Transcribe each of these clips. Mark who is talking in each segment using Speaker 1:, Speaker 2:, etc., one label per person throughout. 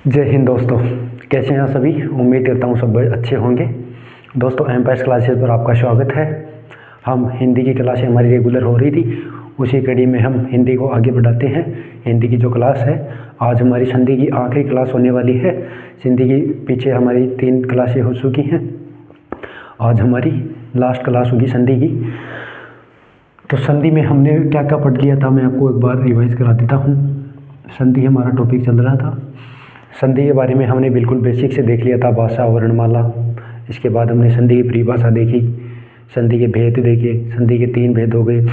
Speaker 1: जय हिंद दोस्तों, कैसे हैं सभी। उम्मीद करता हूँ सब अच्छे होंगे। दोस्तों एम्पायर्स क्लासेस पर आपका स्वागत है। हम हिंदी की क्लासें हमारी रेगुलर हो रही थी, उसी कड़ी में हम हिंदी को आगे बढ़ाते हैं। हिंदी की जो क्लास है, आज हमारी संधि की आखिरी क्लास होने वाली है। संधि की पीछे हमारी 3 क्लासें हो चुकी हैं, आज हमारी लास्ट क्लास होगी संधि की। तो संधि में हमने क्या क्या पढ़ लिया था, मैं आपको एक बार रिवाइज करा देता हूँ। संधि हमारा टॉपिक चल रहा था। संधि के बारे में हमने बिल्कुल बेसिक से देख लिया था, भाषा, वर्णमाला। इसके बाद हमने संधि की परिभाषा देखी, संधि के भेद देखे। संधि के 3 भेद हो गए,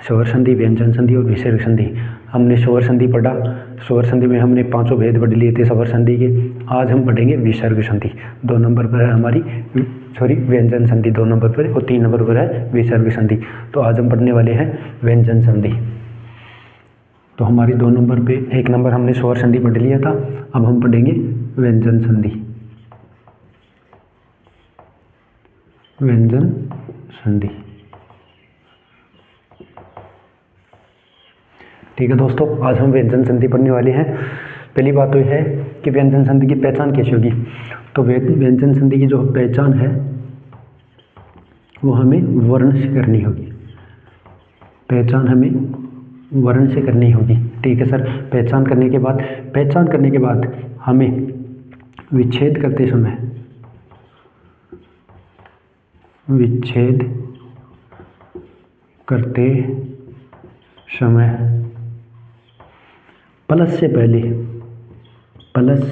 Speaker 1: स्वर संधि, व्यंजन संधि और विसर्ग संधि। हमने स्वर संधि पढ़ा। स्वर संधि में हमने 5 भेद पढ़ लिए थे स्वर संधि के। आज हम पढ़ेंगे विसर्ग संधि। 2 नंबर पर है हमारी व्यंजन संधि 2 नंबर पर, और 3 नंबर पर है विसर्ग संधि। तो आज हम पढ़ने वाले हैं व्यंजन संधि। तो हमारी 2 नंबर पे 1 नंबर हमने स्वर संधि पढ़ लिया था, अब हम पढ़ेंगे व्यंजन संधि। व्यंजन संधि, ठीक है दोस्तों। आज हम व्यंजन संधि पढ़ने वाले हैं। पहली बात तो यह है कि व्यंजन संधि की पहचान कैसे होगी। तो व्यंजन संधि की जो पहचान है वो हमें वर्ण से करनी होगी। पहचान हमें वर्ण से करनी होगी, ठीक है सर। पहचान करने के बाद हमें विच्छेद करते समय प्लस से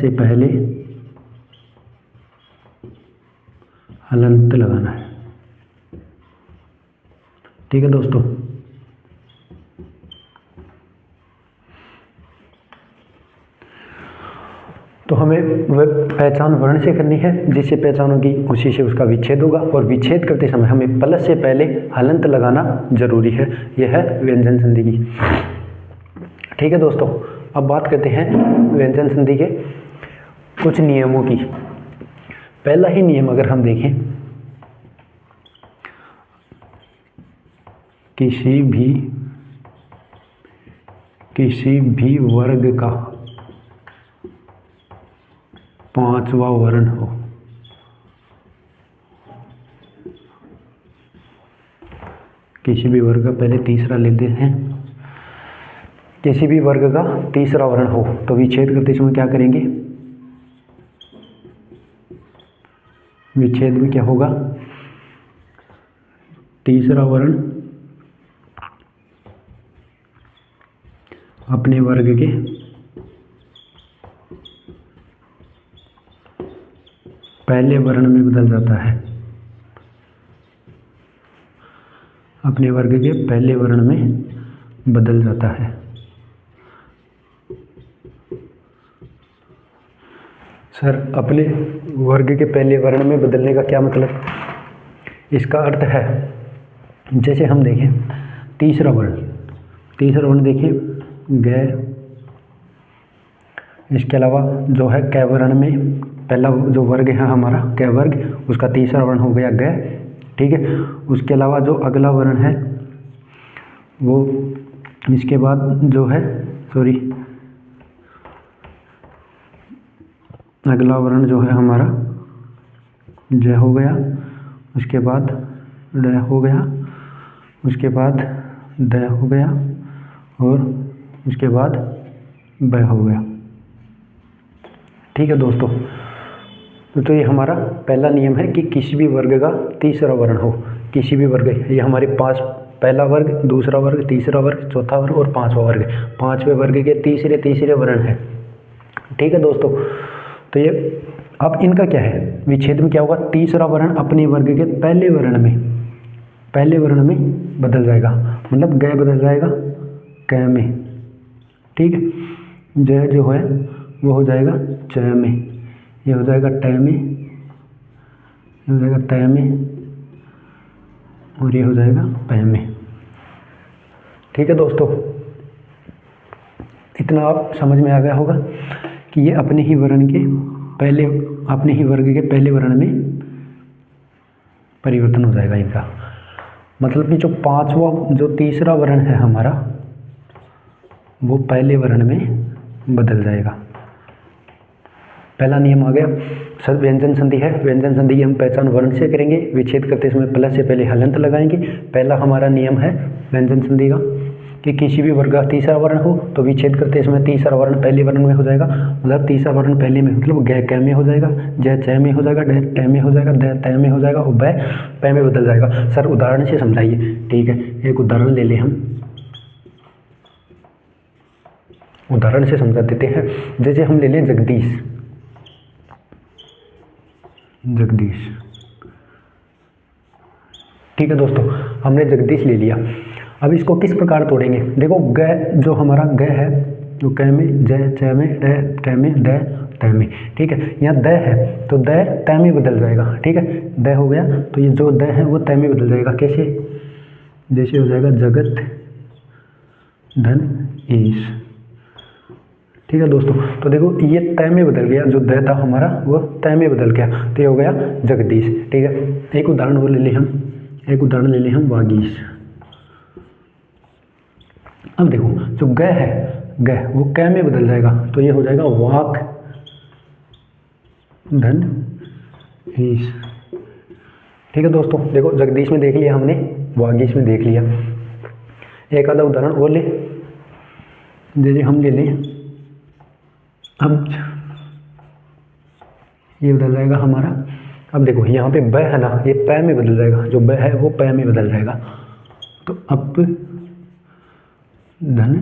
Speaker 1: पहले हलंत लगाना है, ठीक है दोस्तों। तो हमें वह पहचान वर्ण से करनी है, जिससे पहचान होगी उसी से उसका विच्छेद होगा, और विच्छेद करते समय हमें प्लस से पहले हलंत लगाना जरूरी है। यह है व्यंजन संधि की, ठीक है दोस्तों। अब बात करते हैं व्यंजन संधि के कुछ नियमों की। पहला ही नियम अगर हम देखें, किसी भी वर्ग का 5वां वर्ण हो, किसी भी वर्ग का, पहले तीसरा लेते हैं, किसी भी वर्ग का तीसरा वर्ण हो तो विच्छेद करते समय क्या करेंगे। विच्छेद में क्या होगा, तीसरा वर्ण अपने वर्ग के पहले वर्ण में बदल जाता है। अपने वर्ग के पहले वर्ण में बदल जाता है। सर, अपने वर्ग के पहले वर्ण में बदलने का क्या मतलब। इसका अर्थ है, जैसे हम देखें तीसरा वर्ण देखें ग। इसके अलावा जो है क वर्ण में पहला जो वर्ग है हमारा क वर्ग, उसका तीसरा वर्ण हो गया ग, ठीक है। उसके अलावा जो अगला वर्ण है वो इसके बाद जो है अगला वर्ण जो है हमारा ज हो गया, उसके बाद ड हो गया, उसके बाद द हो गया, और उसके बाद ब हो गया, ठीक है दोस्तों। तो ये हमारा पहला नियम है कि किसी भी वर्ग का तीसरा वर्ण हो। किसी भी वर्ग, ये हमारे 5, पहला वर्ग, दूसरा वर्ग, तीसरा वर्ग, चौथा वर्ग और 5वां वर्ग। 5वें वर्ग के तीसरे वर्ण है, ठीक है दोस्तों। तो ये अब इनका क्या है, विच्छेद में क्या होगा, तीसरा वर्ण अपने वर्ग के पहले वर्ण में बदल जाएगा, मतलब ग बदल जाएगा क में, ठीक है। ज जो है वो हो जाएगा च में, ये हो जाएगा ट में, ये हो जाएगा त में, और ये हो जाएगा प में, ठीक है दोस्तों। इतना आप समझ में आ गया होगा कि ये अपने ही वर्ग के पहले वर्ण में परिवर्तन हो जाएगा इनका। मतलब कि जो तीसरा वर्ण है हमारा वो पहले वर्ण में बदल जाएगा। पहला नियम आ गया सर व्यंजन संधि है। व्यंजन संधि की हम पहचान वर्ण से करेंगे। विच्छेद करते समय प्लस से पहले हलंत लगाएंगे। पहला हमारा नियम है व्यंजन संधि का कि किसी भी वर्ग का तीसरा वर्ण हो तो विच्छेद करते समय तीसरा वर्ण पहले वर्ण में हो जाएगा, मतलब तीसरा वर्ण पहले में मतलब ग कै में हो जाएगा, ज च में हो जाएगा, ड ट में हो जाएगा, द तय में हो जाएगा और बै पै में बदल जाएगा। सर उदाहरण से समझाइए। ठीक है, एक उदाहरण ले लें हम, उदाहरण से समझा देते हैं। जैसे हम ले लें जगदीश, जगदीश। ठीक है दोस्तों, हमने जगदीश ले लिया। अब इसको किस प्रकार तोड़ेंगे? देखो ग जो हमारा ग है तो कै में, ज च में, ड ट में, द तय में। ठीक है, यहाँ द है तो द तय में बदल जाएगा। ठीक है, द हो गया तो ये जो द है वो तय में बदल जाएगा। कैसे? जैसे हो जाएगा जगत धन ईश। ठीक है दोस्तों, तो देखो ये तय में बदल गया, जो द था हमारा वो तय में बदल गया, तो ये हो गया जगदीश। ठीक है, एक उदाहरण और ले लें हम, एक उदाहरण ले लें हम वागीश। अब देखो जो ग है, ग वो कै में बदल जाएगा तो ये हो जाएगा वाक धन ईश। ठीक है दोस्तों, देखो जगदीश में देख लिया हमने, वागीश में देख लिया। एक आधा उदाहरण और ले, जैसे हम ले लें अब ये बदल जाएगा हमारा। अब देखो यहाँ पे ब है ना, ये पै में बदल जाएगा, जो ब है वो पै में बदल जाएगा, तो अप धन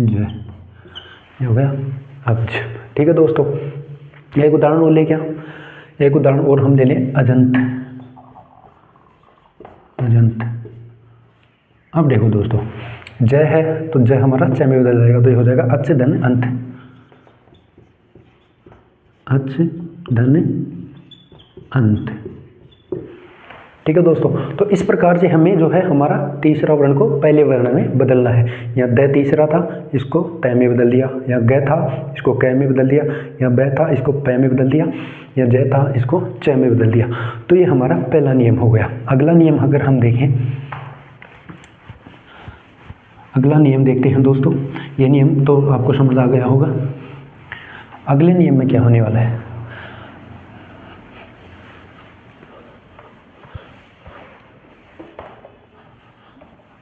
Speaker 1: ज ये हो गया अब्ज। ठीक है दोस्तों, एक उदाहरण और ले, क्या एक उदाहरण और हम ले लें अजंत, अजंत। अब देखो दोस्तों जय है तो जय हमारा च में बदल जाएगा, तो ये हो जाएगा अच्छ धन अंत, अच्छ धन अंत। ठीक है दोस्तों, तो इस प्रकार से हमें जो है हमारा तीसरा वर्ण को पहले वर्ण में बदलना है। यहाँ द तीसरा था, इसको तय में बदल दिया, या ग था इसको कै में बदल दिया, या ब था इसको पै में बदल दिया, या ज था इसको च में बदल दिया। तो ये हमारा पहला नियम हो गया। अगला नियम अगर हम देखें, अगला नियम देखते हैं दोस्तों। ये नियम तो आपको समझ आ गया होगा। अगले नियम में क्या होने वाला है?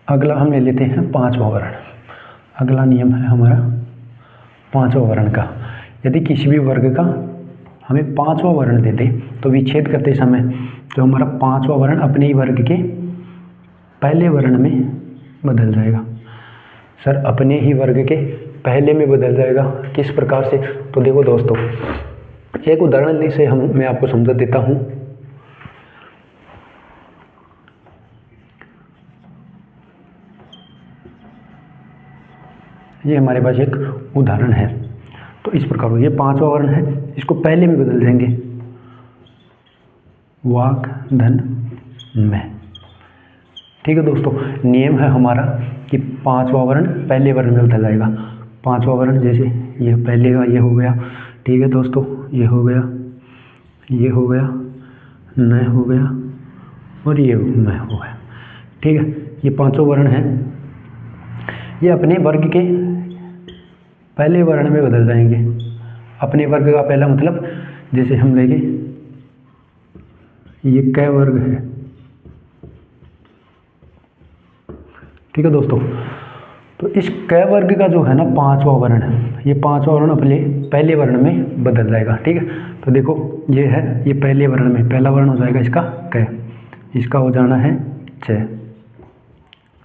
Speaker 1: अगला हम ले लेते हैं पांचवा वर्ण। अगला नियम है हमारा पांचवा वर्ण का। यदि किसी भी वर्ग का हमें पांचवा वर्ण दे दे तो विच्छेद करते समय जो हमारा पांचवा वर्ण अपने ही वर्ग के पहले वर्ण में बदल जाएगा। सर अपने ही वर्ग के पहले में बदल जाएगा, किस प्रकार से? तो देखो दोस्तों, एक उदाहरण से मैं आपको समझा देता हूँ। ये हमारे पास एक उदाहरण है, तो इस प्रकार ये पांचवा वर्ण है, इसको पहले में बदल देंगे वाक धन में। ठीक है दोस्तों, नियम है हमारा कि पांचवा वर्ण पहले वर्ण में बदल जाएगा। पांचवा वर्ण जैसे ये पहले का ये हो गया। ठीक है दोस्तों, ये हो गया, ये हो गया, न हो गया और ये मैं हो गया। ठीक है, ये पांचों वर्ण हैं, ये अपने वर्ग के पहले वर्ण में बदल जाएंगे। अपने वर्ग का पहला मतलब जैसे हम लेंगे ये कै वर्ग है। ठीक है दोस्तों, तो इस कै वर्ग का जो है ना पांचवा वर्ण, ये पांचवा वर्ण अपने पहले वर्ण में बदल जाएगा। ठीक है, तो देखो ये है, ये पहले वर्ण में पहला वर्ण हो जाएगा इसका कै, इसका हो जाना है च।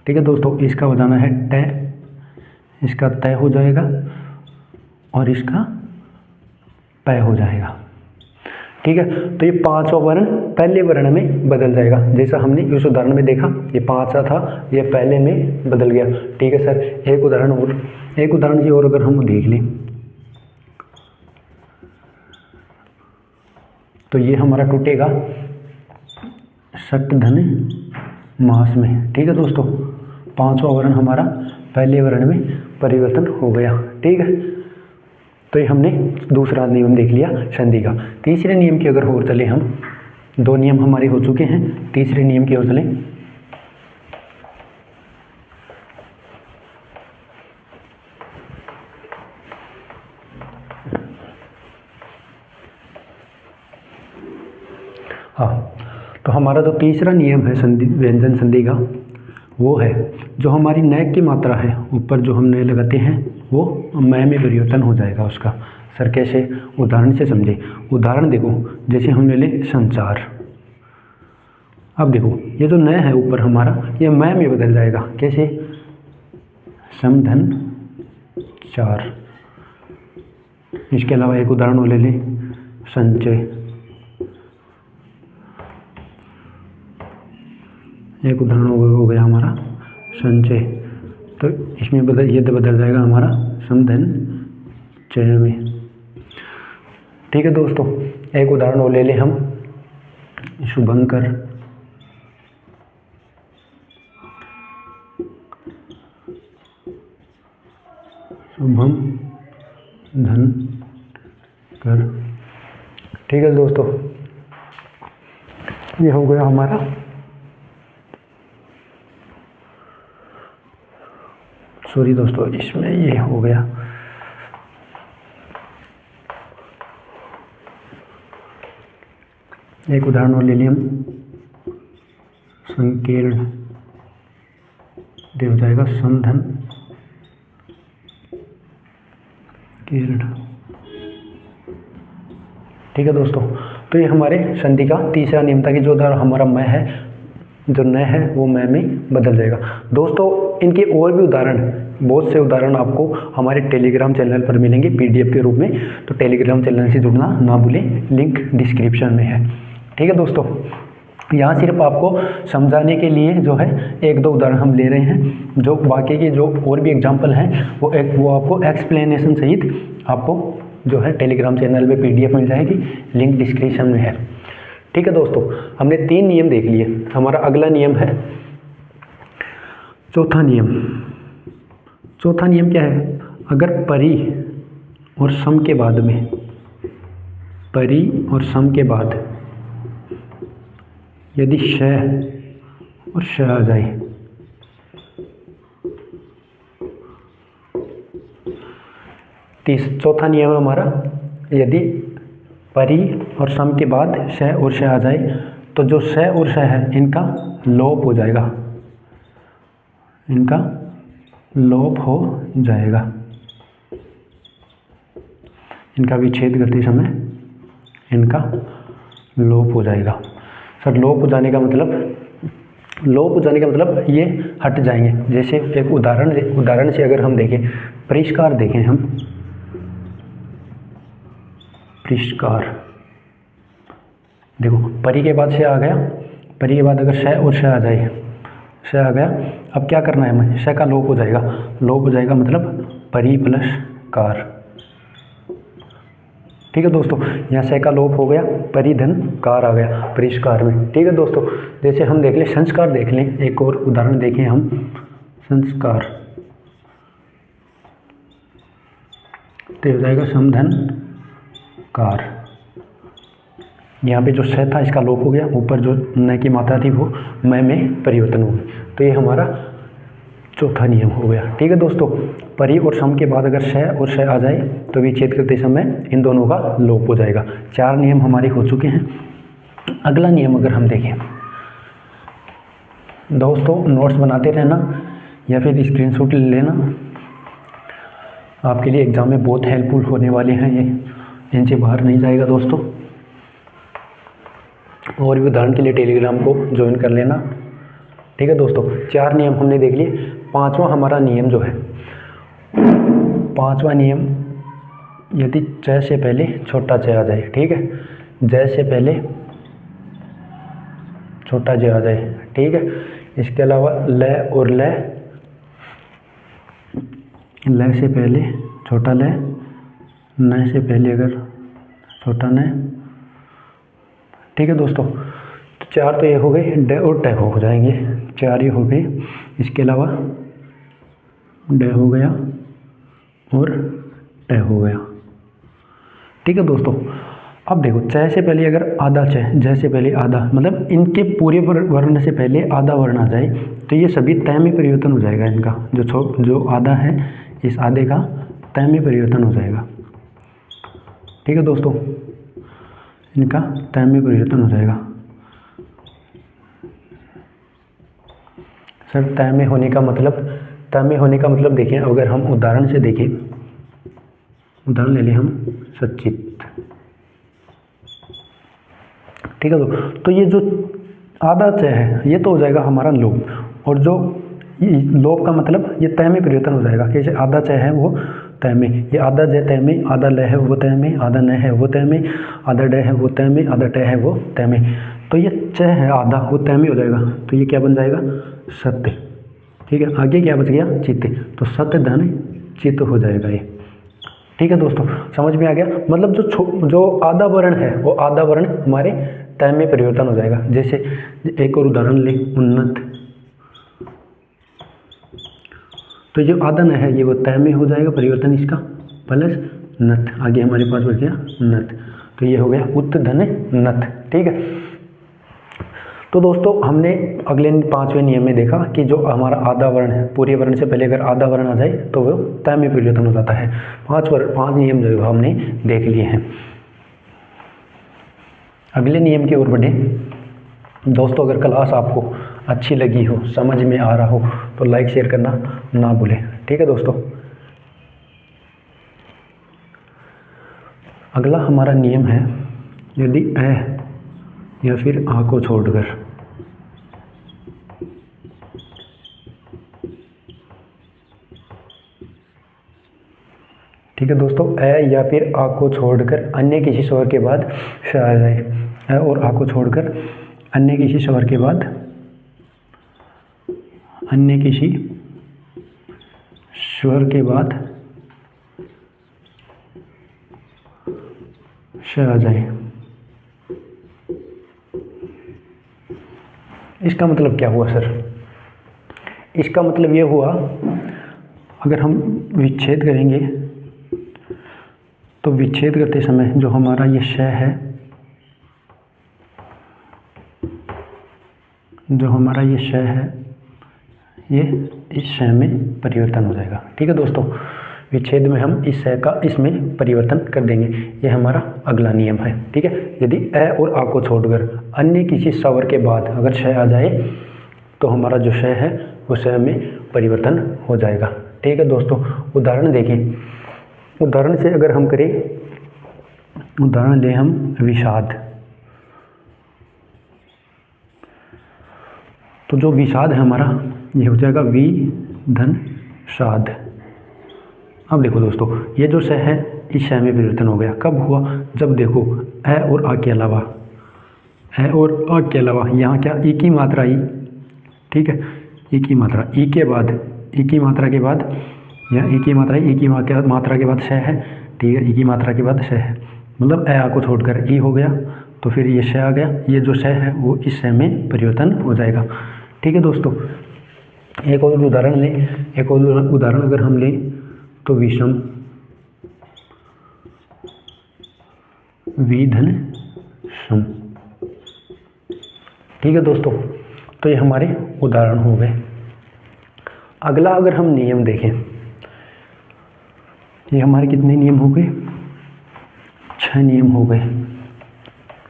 Speaker 1: ठीक है दोस्तों, इसका हो जाना है ट, इसका तय हो जाएगा और इसका पै हो जाएगा। ठीक है, तो ये पांचवा वर्ण पहले वर्ण में बदल जाएगा। जैसा हमने इस उदाहरण में देखा, ये पांचवा था, ये पहले में बदल गया। ठीक है सर, एक उदाहरण और, एक उदाहरण जी और अगर हम देख लें तो ये हमारा टूटेगा षट धन मास में। ठीक है दोस्तों, पांचवा वर्ण हमारा पहले वर्ण में परिवर्तन हो गया। ठीक है, तो ये हमने दूसरा नियम देख लिया संधि का। तीसरे नियम की अगर और चले हम, दो नियम हमारे हो चुके हैं, तीसरे नियम की ओर चले। हाँ, तो हमारा जो तीसरा नियम है संधि व्यंजन संधि का वो है जो हमारी न की मात्रा है ऊपर जो हम न लगाते हैं वो मैं में परिवर्तन हो जाएगा उसका। सर कैसे? उदाहरण से समझे। उदाहरण देखो, जैसे हमने ले संचार। अब देखो ये जो न है ऊपर हमारा ये मैं में बदल जाएगा। कैसे? समधन चार। इसके अलावा एक उदाहरण और ले लें, संचय। एक उदाहरण हो गया हमारा संचय, तो इसमें ये बदल जाएगा हमारा समधन चय में। ठीक है दोस्तों, एक उदाहरण और ले लें हम, शुभंकर। शुभम धन कर। ठीक है दोस्तों, ये हो गया हमारा सॉरी दोस्तों, इसमें ये हो गया एक उदाहरण और ले लिया हम, संकीर्ण। हो जाएगा समधन कीर्ण। ठीक है दोस्तों, तो ये हमारे संधि का तीसरा नियम था कि जो हमारा मैं है, जो न है वो मैं में बदल जाएगा। दोस्तों इनके और भी उदाहरण, बहुत से उदाहरण आपको हमारे टेलीग्राम चैनल पर मिलेंगे पीडीएफ के रूप में, तो टेलीग्राम चैनल से जुड़ना ना भूलें, लिंक डिस्क्रिप्शन में है। ठीक है दोस्तों, यहाँ सिर्फ आपको समझाने के लिए जो है एक दो उदाहरण हम ले रहे हैं, जो बाकी के जो और भी एग्जाम्पल हैं वो आपको एक्सप्लेनेशन सहित आपको जो है टेलीग्राम चैनल पे पीडीएफ मिल जाएगी, लिंक डिस्क्रिप्शन में है। ठीक है दोस्तों, हमने 3 नियम देख लिए। हमारा अगला नियम है चौथा नियम। चौथा नियम क्या है? अगर परि और सम के बाद में, परि और सम के बाद यदि श और श आ जाए, चौथा नियम है हमारा, यदि परि और सम के बाद श और श आ जाए तो जो श और श है इनका लोप हो जाएगा, इनका लोप हो जाएगा, इनका विच्छेद करते समय इनका लोप हो जाएगा। सर लोप हो जाने का मतलब ये हट जाएंगे। जैसे एक उदाहरण से अगर हम देखें, परिष्कार देखें हम, परिष्कार देखो, परि के बाद से आ गया, परि के बाद अगर श और श आ जाए, श आ गया, अब क्या करना है हमें? श का लोप हो जाएगा, लोप हो जाएगा मतलब परि प्लस कार। ठीक है दोस्तों, यहाँ श का लोप हो गया, परिधन कार आ गया परिष्कार में। ठीक है दोस्तों, जैसे हम देख लें संस्कार, देख लें एक और उदाहरण देखें हम, संस्कार, तो हो जाएगा समधन कार। यहाँ पे जो श था इसका लोप हो गया, ऊपर जो न की मात्रा थी वो मैं में परिवर्तन हो गई, तो ये हमारा चौथा नियम हो गया। ठीक है दोस्तों, परि और सम के बाद अगर श और श आ जाए तो विच्छेद करते समय इन दोनों का लोप हो जाएगा। 4 नियम हमारे हो चुके हैं। अगला नियम अगर हम देखें दोस्तों, नोट्स बनाते रहना या फिर स्क्रीनशॉट ले लेना, आपके लिए एग्जाम में बहुत हेल्पफुल होने वाले हैं ये, इनसे बाहर नहीं जाएगा दोस्तों। और भी उदाहरण के लिए टेलीग्राम को ज्वाइन कर लेना। ठीक है दोस्तों, 4 नियम हमने देख लिए। 5वां हमारा नियम जो है, 5वां नियम, यदि च से पहले छोटा च आ जाए, ठीक है, ज से पहले छोटा ज आ जाए, ठीक है। इसके अलावा ल और ल से पहले छोटा ल, न से पहले अगर छोटा न। ठीक है दोस्तों, तो 4 तो ये हो गए, ड और ट हो जाएंगे, 4 ये हो गए। इसके अलावा ड हो गया और ट हो गया। ठीक है दोस्तों, अब देखो च से पहले अगर आधा च, ज से पहले आधा, मतलब इनके पूरे वर्ण से पहले आधा वर्ण आ जाए तो ये सभी तय में परिवर्तन हो जाएगा। इनका जो आधा है, इस आधे का तय में परिवर्तन हो जाएगा। ठीक है दोस्तों, इनका तय में परिवर्तन हो जाएगा। सर तय में होने का मतलब देखें, अगर हम उदाहरण से देखें, उदाहरण ले लें हम सचित, ठीक है। तो ये जो आधा च है ये तो हो जाएगा हमारा लोप, और जो लोप का मतलब ये तय में परिवर्तन हो जाएगा। कैसे? आधा च है वो तय में, ये आधा ज तय में, आधा ल है वो तय में, आधा न है वो तय में, आधा ड है वो तय में, आधा ट है वो तय में। तो ये च है आधा, वो तय में हो जाएगा, तो ये क्या बन जाएगा? सत्य, ठीक है। आगे क्या बच गया? चित्त, तो सत्य धन चित्त हो जाएगा ये, ठीक है दोस्तों। समझ में आ गया? मतलब जो आधा वर्ण है वो आधा वर्ण हमारे तय में परिवर्तन हो जाएगा। जैसे एक और उदाहरण ले, उन्नत, तो जो आधा न है ये वो तय में हो जाएगा परिवर्तन इसका, प्लस नथ, आगे हमारे पास बच गया नथ, तो ये हो गया उत धन नथ, ठीक है। तो दोस्तों हमने अगले 5वें नियम में देखा कि जो हमारा आधा वर्ण है, पूरे वर्ण से पहले अगर आधा वर्ण आ जाए तो वो तय में परिवर्तन हो जाता है। 5 नियम जो हमने देख लिए हैं। अगले नियम की ओर बढ़े। दोस्तों अगर क्लास आपको अच्छी लगी हो, समझ में आ रहा हो, तो लाइक शेयर करना ना भूलें, ठीक है दोस्तों। अगला हमारा नियम है, यदि अ या फिर आ को छोड़कर ठीक है दोस्तों, अ या फिर आ को छोड़कर अन्य किसी स्वर के बाद श आ जाए। अ और आ को छोड़कर अन्य किसी स्वर के बाद श आ जाए। इसका मतलब क्या हुआ सर? इसका मतलब ये हुआ, अगर हम विच्छेद करेंगे तो विच्छेद करते समय जो हमारा ये श है, ये इस श में परिवर्तन हो जाएगा, ठीक है दोस्तों। विच्छेद में हम इस श का इसमें परिवर्तन कर देंगे, ये हमारा अगला नियम है, ठीक है। यदि अ और आ को छोड़कर अन्य किसी स्वर के बाद अगर श आ जाए तो हमारा जो श है वो श में परिवर्तन हो जाएगा, ठीक है दोस्तों। उदाहरण देखें, उदाहरण से अगर हम करें, उदाहरण लें हम विषाद, तो जो विषाद है हमारा ये हो जाएगा वि धन शाद। अब देखो दोस्तों, ये जो श है इस श में परिवर्तन हो गया। कब हुआ? जब देखो अ और आ के अलावा यहाँ क्या ई की मात्रा आई, ठीक है, ई की मात्रा, ई की मात्रा के बाद या ई की मात्रा के बाद श है, ठीक है, ई की मात्रा के बाद श है, मतलब अ आ को छोड़कर ई हो गया, तो फिर ये श आ गया। ये जो श है वो इस श में परिवर्तन हो जाएगा, ठीक है दोस्तों। एक और उदाहरण अगर हम लें तो विषम, वि धन सम, ठीक है दोस्तों। तो ये हमारे उदाहरण हो गए। अगला अगर हम नियम देखें, ये हमारे कितने नियम हो गए? 6 नियम हो गए,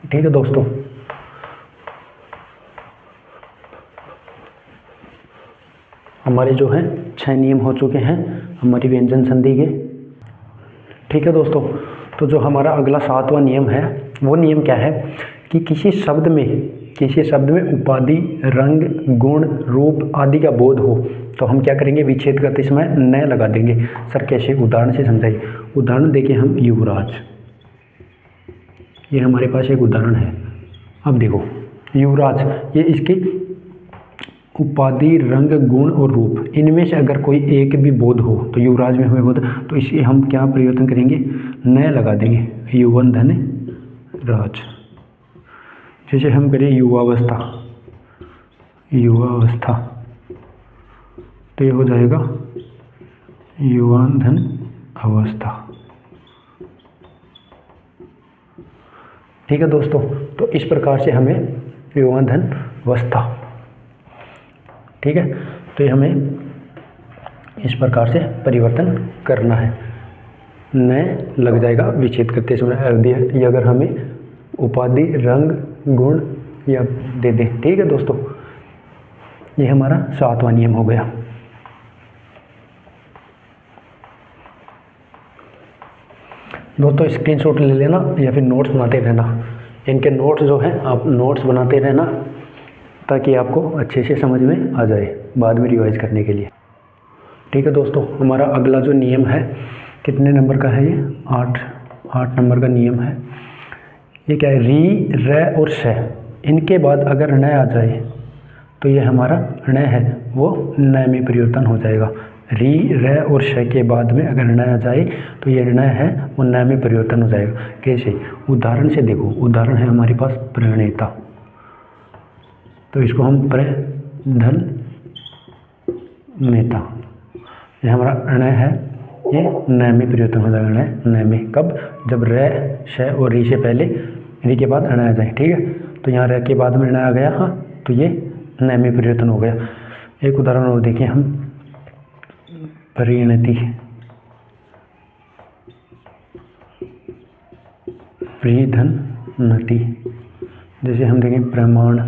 Speaker 1: ठीक है दोस्तों। हमारे जो है 6 नियम हो चुके हैं हमारी व्यंजन संधि के, ठीक है दोस्तों। तो जो हमारा अगला 7वां नियम है, वो नियम क्या है कि किसी शब्द में उपाधि, रंग, गुण, रूप आदि का बोध हो तो हम क्या करेंगे? विच्छेद करते समय न लगा देंगे। सर कैसे? उदाहरण से समझाइए। उदाहरण देखिए हम युवराज, ये हमारे पास एक उदाहरण है। अब देखो युवराज, ये इसकी उपाधि, रंग, गुण और रूप, इनमें से अगर कोई एक भी बोध हो तो युवराज में हमें बोध, तो इसे हम क्या परिवर्तन करेंगे? न लगा देंगे, युवन धन राज। जैसे हम करें युवावस्था, तो ये हो जाएगा युवान धन अवस्था, ठीक है दोस्तों। तो इस प्रकार से हमें युवान धन अवस्था, ठीक है, तो ये हमें इस प्रकार से परिवर्तन करना है। न लग जाएगा विच्छेद करते समय, ये अगर हमें उपाधि, रंग, गुण या दे दें, ठीक है दोस्तों। ये हमारा 7वां नियम हो गया। दोस्तों स्क्रीनशॉट ले लेना या फिर नोट्स बनाते रहना। इनके नोट्स जो हैं आप नोट्स बनाते रहना ताकि आपको अच्छे से समझ में आ जाए बाद में रिवाइज करने के लिए। ठीक है दोस्तों, हमारा अगला जो नियम है कितने नंबर का है, ये 8 नंबर का नियम है। ये क्या है, री, र और श, इनके बाद अगर न आ जाए तो ये हमारा न है वो न में परिवर्तन हो जाएगा। री, र और श के बाद में अगर न आ जाए तो ये न है वो न में परिवर्तन हो जाएगा। कैसे, उदाहरण से देखो, उदाहरण है हमारे पास प्रणेता, तो इसको हम प्रधन नेता, ये हमारा न है ये न में परिवर्तन हो जाएगा। न में कब, जब र, श और री से पहले, री के बाद न आ जाए। ठीक है, तो यहाँ र के बाद में न आ गया, हाँ, तो ये न में परिवर्तन हो गया। एक उदाहरण और देखें हम, परिणति, परिधनति, जैसे हम देखें प्रमाण,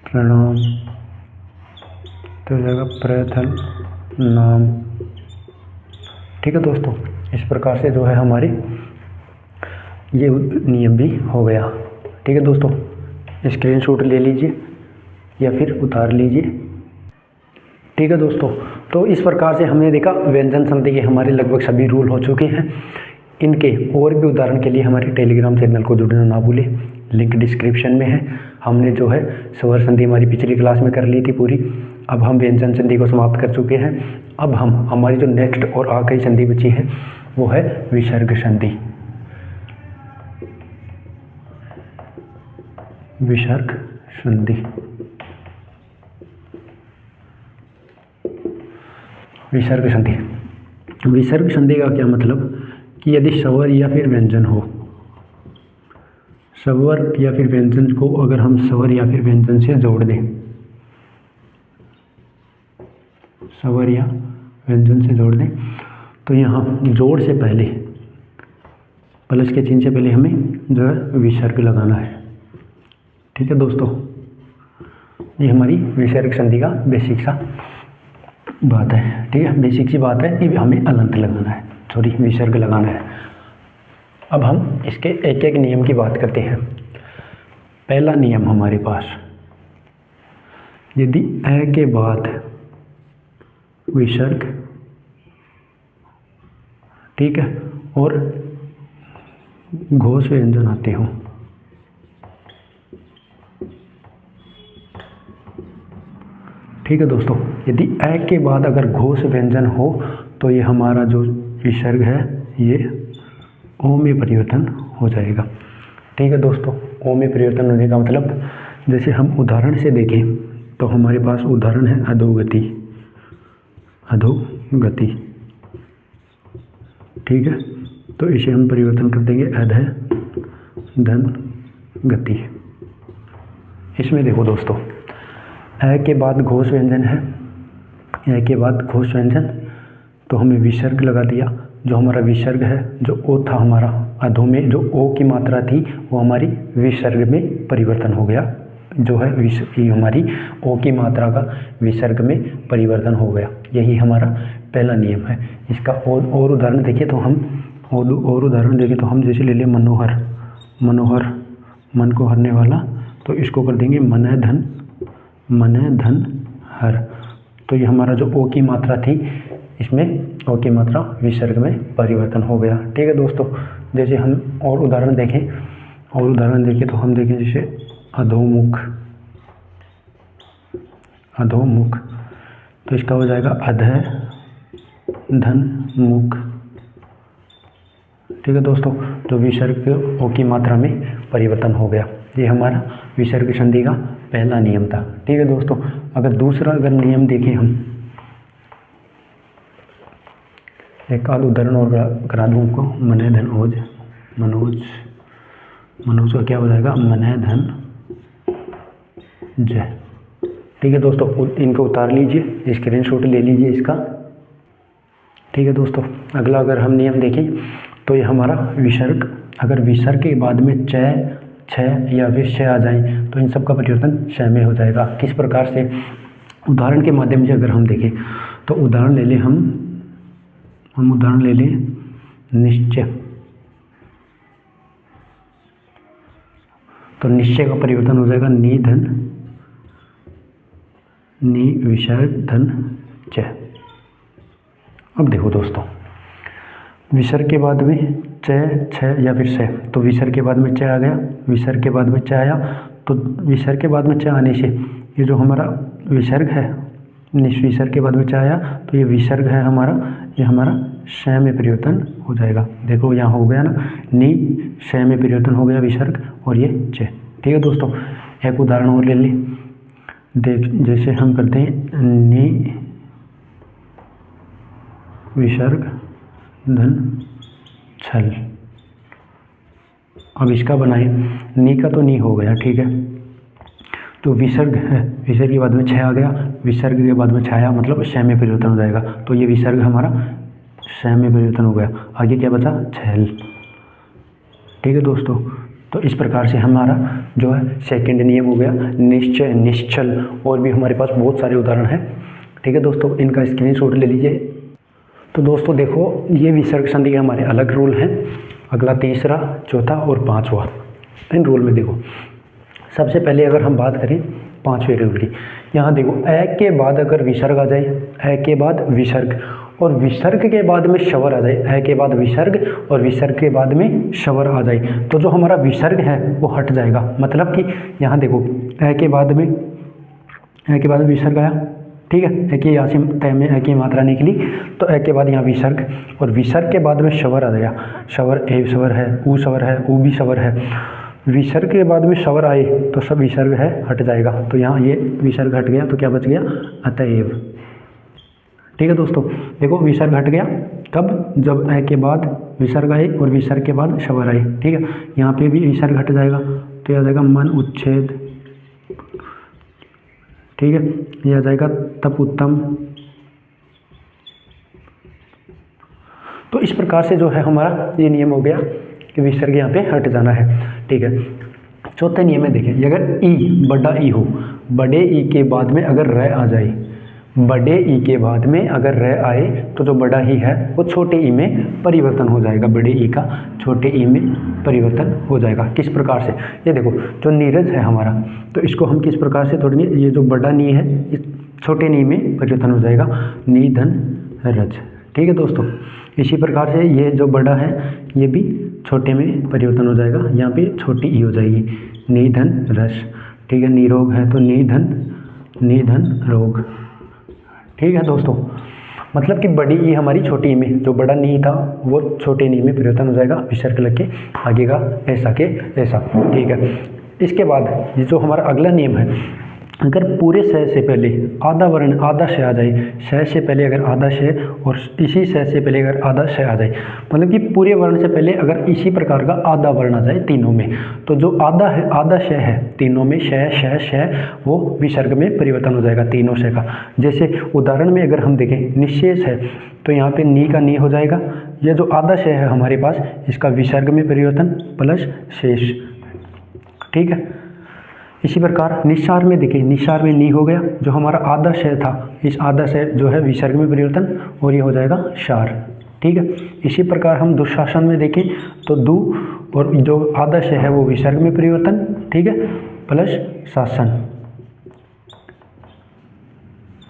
Speaker 1: प्रणाम, तो हो जाएगा प्रथल नाम। ठीक है दोस्तों, इस प्रकार से जो है हमारी ये नियम भी हो गया। ठीक है दोस्तों, स्क्रीनशॉट ले लीजिए या फिर उतार लीजिए। ठीक है दोस्तों, तो इस प्रकार से हमने देखा व्यंजन संधि के हमारे लगभग सभी रूल हो चुके हैं। इनके और भी उदाहरण के लिए हमारे टेलीग्राम चैनल को जुड़ना ना भूलें, लिंक डिस्क्रिप्शन में है। हमने जो है स्वर संधि हमारी पिछली क्लास में कर ली थी पूरी, अब हम व्यंजन संधि को समाप्त कर चुके हैं। अब हम हमारी जो नेक्स्ट और आखिरी संधि बची है वो है विसर्ग संधि। विसर्ग संधि, विसर्ग संधि, विसर्ग संधि का क्या मतलब कि यदि स्वर या फिर व्यंजन हो, स्वर या फिर व्यंजन को अगर हम स्वर या फिर व्यंजन से जोड़ दें, स्वर या व्यंजन से जोड़ दें, तो यहाँ जोड़ से पहले प्लस के चिन्ह से पहले हमें जो है विसर्ग लगाना है। ठीक है दोस्तों, ये हमारी विसर्ग संधि का बेसिक सा बात है। ठीक है, बेसिक सी बात है कि हमें अलंत लगाना है, सॉरी विसर्ग लगाना है। अब हम इसके एक एक नियम की बात करते हैं। पहला नियम हमारे पास, यदि अ के बाद विसर्ग, ठीक है, और घोष व्यंजन आते हो, ठीक है दोस्तों, यदि अ के बाद अगर घोष व्यंजन हो तो ये हमारा जो विसर्ग है ये ओ में परिवर्तन हो जाएगा। ठीक है दोस्तों, ओ में परिवर्तन होने का मतलब, जैसे हम उदाहरण से देखें तो हमारे पास उदाहरण है अधोगति, अधोगति। ठीक है, तो इसे हम परिवर्तन कर देंगे अध धन गति। इसमें देखो दोस्तों, अ के बाद घोष व्यंजन है, अ के बाद घोष व्यंजन, तो हमें विसर्ग लगा दिया। जो हमारा विसर्ग है, जो ओ था हमारा अधो में, जो ओ की मात्रा थी वो हमारी विसर्ग में परिवर्तन हो गया। जो है हमारी ओ की मात्रा का विसर्ग में परिवर्तन हो गया। यही हमारा पहला नियम है। इसका और उदाहरण देखिए तो हम और उदाहरण देखें तो हम जैसे ले लें मनोहर, मनोहर मन को हरने वाला, तो इसको कर देंगे मन धन हर। तो ये हमारा जो ओ की मात्रा थी, इसमें ओ की मात्रा विसर्ग में परिवर्तन हो गया। ठीक है दोस्तों, जैसे हम और उदाहरण देखें तो हम देखें जैसे अधोमुख, अधोमुख, तो इसका हो जाएगा अध धन मुख। ठीक है दोस्तों, तो विसर्ग ओ की मात्रा में परिवर्तन हो गया। ये हमारा विसर्ग संधि का पहला नियम था। ठीक है दोस्तों, अगर दूसरा नियम देखें हम, एक आध उदाहरण और करा दूँ आपको, मने धन ओज, मनोज का क्या हो जाएगा, मने धन जय। ठीक है दोस्तों, इनको उतार लीजिए, स्क्रीनशॉट ले लीजिए इसका। ठीक है दोस्तों, अगला अगर हम नियम देखें तो ये हमारा विसर्ग, अगर विसर्ग के बाद में च, छ या फिर श आ जाए तो इन सब का परिवर्तन श में हो जाएगा। किस प्रकार से, उदाहरण के माध्यम से अगर हम देखें तो उदाहरण ले लें हम उदाहरण ले लें निश्चय। तो निश्चय का परिवर्तन हो जाएगा नि धन नि विसर्ग धन च। अब देखो दोस्तों, विसर्ग के बाद में च, छ या फिर से, तो विसर्ग के बाद में च आ गया, विसर्ग के बाद में च आया, तो विसर्ग के बाद में च आने से ये जो हमारा विसर्ग है, विसर्ग के बाद में च आया तो ये विसर्ग है हमारा, ये हमारा श में परिवर्तन हो जाएगा। देखो यहाँ हो गया ना, नी श में परिवर्तन हो गया विसर्ग और ये च। ठीक है दोस्तों, एक उदाहरण और ले लें। देख, जैसे हम करते हैं नी विसर्ग धन छल। अब इसका बनाए, नी का तो नी हो गया, ठीक है। तो विसर्ग है, विसर्ग के बाद में छ आ गया, विसर्ग के बाद में छाया मतलब श में परिवर्तन हो जाएगा। तो ये विसर्ग हमारा श में परिवर्तन हो गया। आगे क्या बचा, छल। ठीक है दोस्तों, तो इस प्रकार से हमारा जो है सेकंड नियम हो गया निश्चय, निश्चल। और भी हमारे पास बहुत सारे उदाहरण हैं। ठीक है दोस्तों, इनका स्क्रीनशॉट ले लीजिए। तो दोस्तों देखो, ये विसर्ग संधि के हमारे अलग रूल हैं। अगला तीसरा, चौथा और पांचवा, इन रूल में देखो, सबसे पहले अगर हम बात करें पांचवें रूल की, यहाँ देखो, ए के बाद अगर विसर्ग आ जाए, ए के बाद विसर्ग और विसर्ग के बाद में शवर आ जाए, ए के बाद विसर्ग और विसर्ग के बाद में शवर आ जाए, तो जो हमारा विसर्ग है वो हट जाएगा। मतलब कि यहाँ देखो, ए के बाद में विसर्ग आया, ठीक है, एक ही यहाँ से तय में एक ही मात्रा निकली, तो एक के बाद यहाँ विसर्ग और विसर्ग के बाद में शवर आ गया, शवर, ए शवर है, ऊ शवर है, ऊ भी शवर है। विसर्ग के बाद में शवर आए तो सब विसर्ग है हट जाएगा। तो यहाँ ये विसर्ग हट गया तो क्या बच गया, अतएव। ठीक है दोस्तों, देखो विसर्ग हट गया कब, जब ए के बाद विसर्ग आए और विसर्ग के बाद शवर आए। ठीक है, यहाँ पे भी विसर्ग हट जाएगा तो यह आ जाएगा मन उच्छेद। ठीक है, यह आ जाएगा तप उत्तम। तो इस प्रकार से जो है हमारा ये नियम हो गया कि विसर्ग यहाँ पे हट जाना है। ठीक है, चौथे नियम में देखिए, अगर ई, बड़ा ई हो, बड़े ई के बाद में अगर र आ जाए, बड़े ई के बाद में अगर र आए तो जो बड़ा ई है वो छोटे ई में परिवर्तन हो जाएगा, बड़े ई का छोटे ई में परिवर्तन हो जाएगा। किस प्रकार से, ये देखो, जो नीरज है हमारा, तो इसको हम किस प्रकार से तोड़ेंगे, ये जो बड़ा नी है इस छोटे नी में परिवर्तन हो जाएगा, नी धन रज। ठीक है दोस्तों, इसी प्रकार से ये जो बड़ा है ये भी छोटे में परिवर्तन हो जाएगा, यहाँ पे छोटी ई हो जाएगी, नी धन रस। ठीक है, निरोग है तो नी धन रोग। ठीक है दोस्तों, मतलब कि बड़ी ई हमारी छोटी ई में, जो बड़ा नी था वो छोटे नी में परिवर्तन हो जाएगा, विसर्ग लग के आगे का ऐसा के ऐसा। ठीक है, इसके बाद ये जो हमारा अगला नियम है, अगर पूरे श से पहले आधा वर्ण, आधा श आ जाए, श से पहले अगर आधा श और इसी श से पहले अगर आधा श आ जाए, मतलब कि पूरे वर्ण से पहले अगर इसी प्रकार का आधा वर्ण आ जाए तीनों में, तो जो आधा है, आधा श है तीनों में, श वो विसर्ग में परिवर्तन हो जाएगा तीनों श का। जैसे उदाहरण में अगर हम देखें, निशेष है तो यहाँ पे नी का नी हो जाएगा, यह जो आधा श है हमारे पास इसका विसर्ग में परिवर्तन प्लस शेष। ठीक है, इसी प्रकार निस्सार में देखिए, निस्सार में नी हो गया, जो हमारा आधा श था इस आधा श जो है विसर्ग में परिवर्तन और ये हो जाएगा शार। ठीक है, इसी प्रकार हम दुशासन में देखें तो दु और जो आधा श है वो विसर्ग में परिवर्तन, ठीक है, प्लस शासन।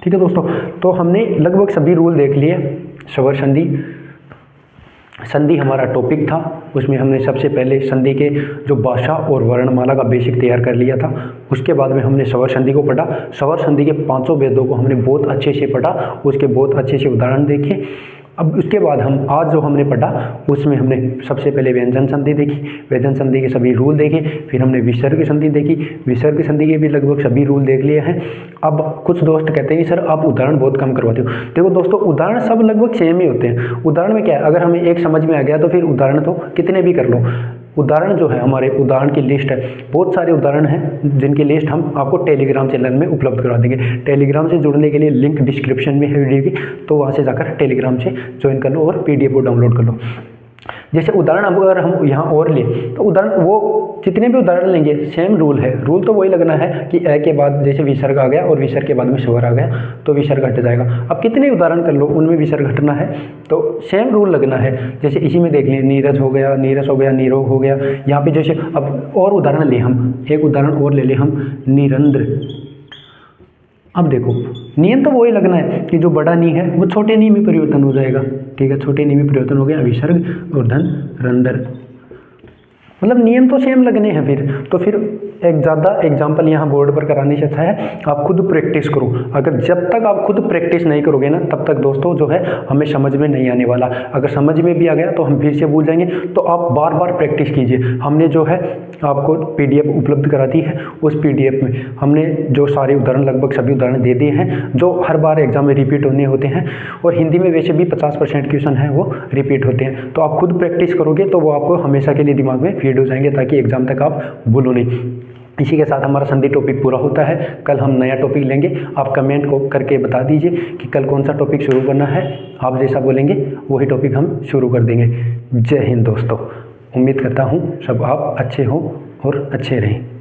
Speaker 1: ठीक है दोस्तों, तो हमने लगभग सभी रूल देख लिए। स्वर संधि हमारा टॉपिक था, उसमें हमने सबसे पहले संधि के जो भाषा और वर्णमाला का बेसिक तैयार कर लिया था। उसके बाद में हमने स्वर संधि को पढ़ा, स्वर संधि के पांचों भेदों को हमने बहुत अच्छे से पढ़ा, उसके बहुत अच्छे से उदाहरण देखे। अब उसके बाद हम आज जो हमने पढ़ा उसमें हमने सबसे पहले व्यंजन संधि देखी, व्यंजन संधि के सभी रूल देखे, फिर हमने विसर्ग संधि देखी, विसर्ग संधि के भी लगभग सभी रूल देख लिए हैं। अब कुछ दोस्त कहते हैं सर आप उदाहरण बहुत कम करवाते हो। देखो दोस्तों, उदाहरण सब लगभग सेम ही होते हैं। उदाहरण में क्या है, अगर हमें एक समझ में आ गया तो फिर उदाहरण तो कितने भी कर लो। उदाहरण जो है हमारे उदाहरण की लिस्ट है, बहुत सारे उदाहरण हैं जिनकी लिस्ट हम आपको टेलीग्राम चैनल में उपलब्ध करा देंगे। टेलीग्राम से जुड़ने के लिए लिंक डिस्क्रिप्शन में है वीडियो की, तो वहाँ से जाकर टेलीग्राम से ज्वाइन कर लो और PDF को डाउनलोड कर लो। जैसे उदाहरण अब अगर हम यहाँ और लें तो उदाहरण वो जितने भी उदाहरण लेंगे सेम रूल है। रूल तो वही लगना है कि ए के बाद जैसे विसर्ग आ गया और विसर्ग के बाद में स्वर आ गया तो विसर्ग हट जाएगा। अब कितने उदाहरण कर लो उनमें विसर्ग हटना है तो सेम रूल लगना है। जैसे इसी में देख लें नीरज हो गया, नीरस हो गया, नीरोग हो गया। यहाँ पे जैसे अब और उदाहरण लें हम, एक उदाहरण और ले लें हम, निरंद्र। अब देखो नियम तो वही लगना है कि जो बड़ा नी है वो छोटे नी में परिवर्तन हो जाएगा। ठीक है, छोटे नी में परिवर्तन हो गया, विसर्ग और धन रंदर। मतलब नियम तो सेम लगने हैं फिर। तो फिर एक ज़्यादा एग्जाम्पल यहाँ बोर्ड पर कराने से अच्छा है आप खुद प्रैक्टिस करो। अगर जब तक आप खुद प्रैक्टिस नहीं करोगे ना तब तक दोस्तों जो है हमें समझ में नहीं आने वाला। अगर समझ में भी आ गया तो हम फिर से भूल जाएंगे। तो आप बार बार प्रैक्टिस कीजिए। हमने जो है आपको PDF उपलब्ध करा दी है, उस PDF में हमने जो सारे उदाहरण लगभग सभी उदाहरण दे दिए हैं जो हर बार एग्जाम में रिपीट होने होते हैं। और हिंदी में वैसे भी 50% क्वेश्चन हैं वो रिपीट होते हैं। तो आप खुद प्रैक्टिस करोगे तो वो आपको हमेशा के लिए दिमाग में फीड हो जाएंगे ताकि एग्जाम तक आप भूलो नहीं। इसी के साथ हमारा संधि टॉपिक पूरा होता है। कल हम नया टॉपिक लेंगे। आप कमेंट को करके बता दीजिए कि कल कौन सा टॉपिक शुरू करना है। आप जैसा बोलेंगे वही टॉपिक हम शुरू कर देंगे। जय हिंद दोस्तों। उम्मीद करता हूँ सब आप अच्छे हो और अच्छे रहें।